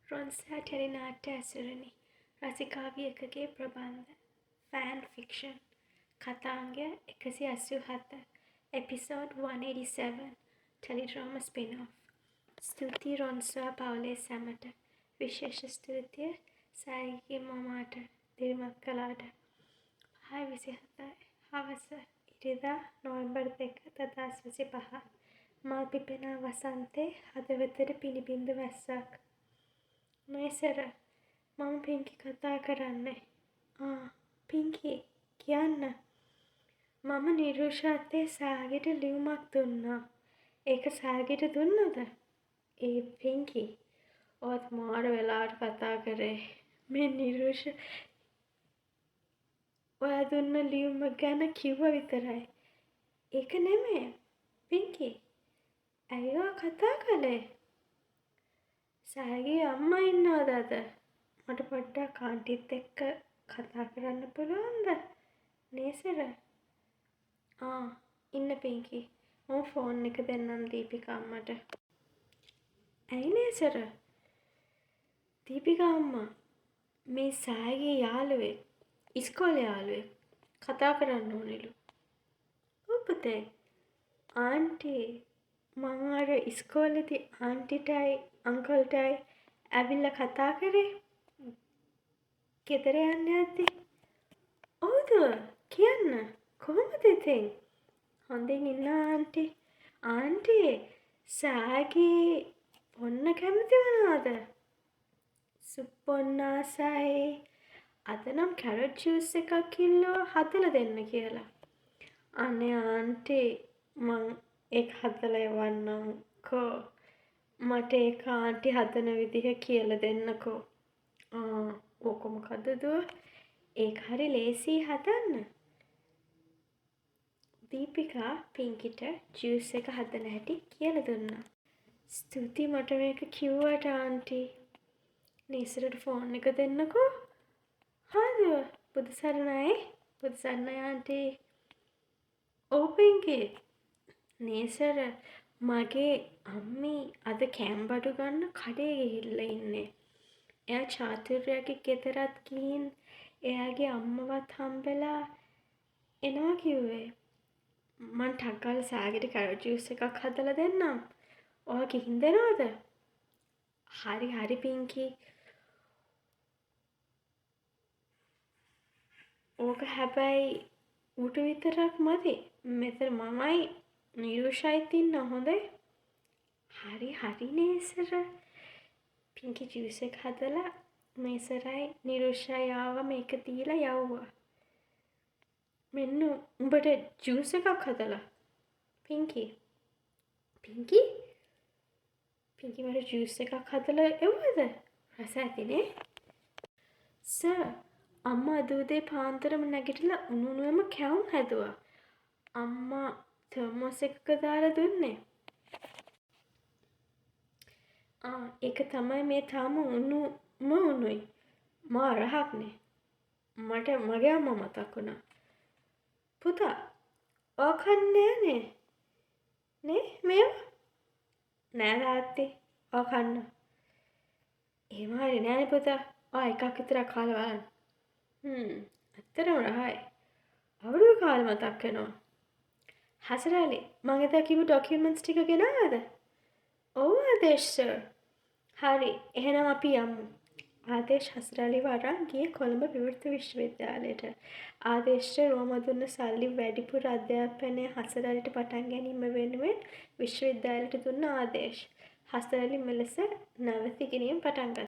රොන්සා ටෙලිනාට්‍ය ඇසුරිනි. රසිකාවියකගේ ප්‍රබන්ධ. Fan fiction. කතාංග 187. එපිසෝඩ් 187. Teledrama spin-off. ස්තුතියි රොන්සා පවුලේ සැමට. විශේෂ ස්තුතිය සෑගිගේ මමාට දිරිමත් කළාට. 5:27 හවස. ඉරිදා නොවැම්බර් 2 2025. මල් පිපෙනා වසන්තේ හදවතට පිළිබිඹු වැස්සක්. නේසර, මම පිංකි කතා කරන්නේ. පිංකි කියන්න. මම නිරුෂාත්තේ සෑගිට ලියුමක් දුන්නා. ඒක සෑගිට දුන්නද? ඒ පිංකි ඔත් මාර වෙලාවට කතා කරේ. මේ නිරුෂ ඔයා දුන්න ලියුම ගැන කිව්ව විතරයි. ඒක නෙමේ පිංකි. ඇයි ඔයා කතා කළේ? සෑගේ අම්මා ඉන්නවද අද? මට පොඩ්ඩක් ආන්ටිත් එක්ක කතා කරන්න පුළුවන්ද? නේසර? ඉන්න පිංකි. මම ෆෝන් එක දෙන්නම් දීපිකා අම්මට. ඇයි නේසර? දීපිකා අම්මා මේ සෑගේ යාළුවෙක්, ඉස්කෝලේ යාළුවෙක් කතා කරන්න ඕනෙලු. ඔව් පුතේ. ආන්ටි මං අර ඉස්කෝලේදී ආන්ටිටයි අංකල්ටයි ඇවිල්ලා කතා කරේ. ගෙදර යන්න යද්දී. ඔව්ද? කියන්න. කොහොමද ඉතින්? හොඳින් ඉන්න ආන්ටි. ආන්ටි සෑගේ ඔන්න කැමති වුණාද? සුප් ඔන්න ආසයි. අද නම් කැරට් ජූස් එකක් කිල්ලුවා හදලා දෙන්න කියලා. අනේ ආන්ටි මං ඒක හදලා එවන්නම්කෝ. මට ඒක ආන්ටි හදන විදිහ කියලා දෙන්නකෝ. ඕක මොකද්ද දුව? ඒක හරි ලේසි හදන්න. දීපිකා පිංකිට ජූස් එක හදන හැටි කියලා දුන්නා. ස්තුතියි මට මේක කිව්වට ආන්ටි. නේසරට ෆෝන් එක දෙන්නකෝ. දුව. බුදු සරණයි. බුදු සරණයි ආන්ටි. ඔව් පිංකි. නේසර මගේ අම්මී අද කෑම්බඩු ගන්න කඩේ ගිහිල්ලා ඉන්නේ. එයා චාතුර්යගේ ගෙදරත් ගිහින් එයාගේ අම්මවත් හම්බෙලා එනවා කිව්වේ. මං ටක් ගාලා සෑගෙට කැරට් ජූස් එකක් හදලා දෙන්නම්. ඔයා ගිහින් දෙනවද? හරි පිංකි. ඕක හැබැයි ඌට විතරක් මදි. මෙතන මමයි නිරුෂයිත් ඉන්න හොඳේ. හරි නේසර. පිංකි ජූස් එක හදලා නේසරයි නිරුෂයි ආවම මේක දීලා යවුවා. මෙන්න උඹට ජූස් එකක් හදලා. පිංකි මට ජූස් එකක් හදලා එව්වද? රස ඇතිනේ. සර් අම්මා අද උදේ පාන්දරම නැගිටලා උණුවෙම කැවුම් හැදුවා. අම්මා තර්මෝස් එකක දාලා දුන්නේ. ඒක තමයි මේ තාම උණුයි. මා රහක්නේ. මට මගේ අම්මා මතක් වුණා. පුතා ඔයා කන්නේ නෑනේ. නේ මේවා? නෑ තාත්තේ. ඔයා කන්න. එහෙම හරි නෑනේ පුතා. ඔයා එකක් විතරක් කාලා බලන්න. ඇත්තටම රහයි. අවුරුදු කාලේ මතක් වෙනවා. හසරාලි මං එදා කිව්ව ඩොකියුමන්ට්ස් ටික ගෙනාවද? ඔව් ආදේශ් සර්. හරි එහෙනම් අපි යමු. ආදේශ් හසරාලිව අරන් ගියේ කොළඹ විවෘත විශ්වවිද්‍යාලයට. ආදේශට රෝම දුන්න සල්ලි වැඩිපුර අධ්‍යාපනය හසරාලිට පටන් ගැනීම වෙනුවෙන් විශ්වවිද්‍යාලයට දුන්න ආදේශ්. හසරාලි මෙලෙස නැවත ඉගෙනීම පටන් ගත්තා.